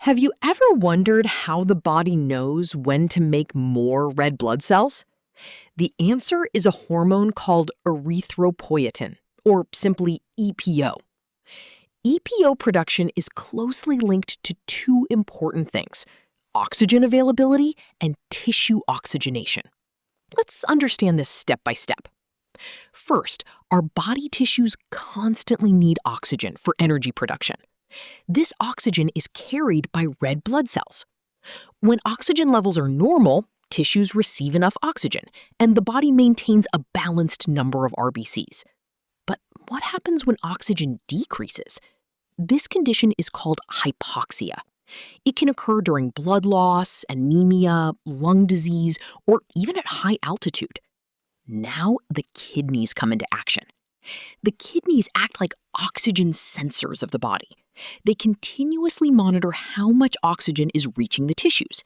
Have you ever wondered how the body knows when to make more red blood cells? The answer is a hormone called erythropoietin, or simply EPO. EPO production is closely linked to two important things: oxygen availability and tissue oxygenation. Let's understand this step by step. First, our body tissues constantly need oxygen for energy production. This oxygen is carried by red blood cells. When oxygen levels are normal, tissues receive enough oxygen, and the body maintains a balanced number of RBCs. But what happens when oxygen decreases? This condition is called hypoxia. It can occur during blood loss, anemia, lung disease, or even at high altitude. Now the kidneys come into action. The kidneys act like oxygen sensors of the body. They continuously monitor how much oxygen is reaching the tissues.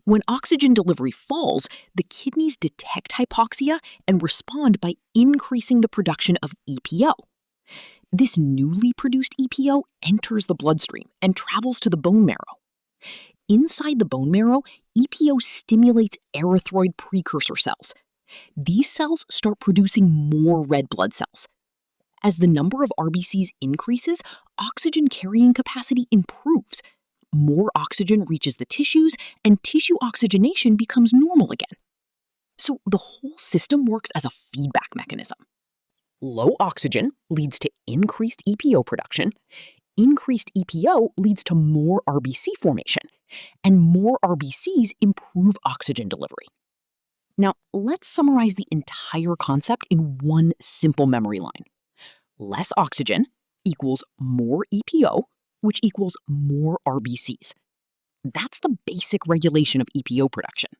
When oxygen delivery falls, the kidneys detect hypoxia and respond by increasing the production of EPO. This newly produced EPO enters the bloodstream and travels to the bone marrow. Inside the bone marrow, EPO stimulates erythroid precursor cells. These cells start producing more red blood cells. As the number of RBCs increases, oxygen carrying capacity improves. More oxygen reaches the tissues, and tissue oxygenation becomes normal again. So the whole system works as a feedback mechanism. Low oxygen leads to increased EPO production. Increased EPO leads to more RBC formation, and more RBCs improve oxygen delivery. Now, let's summarize the entire concept in one simple memory line. Less oxygen equals more EPO, which equals more RBCs. That's the basic regulation of EPO production.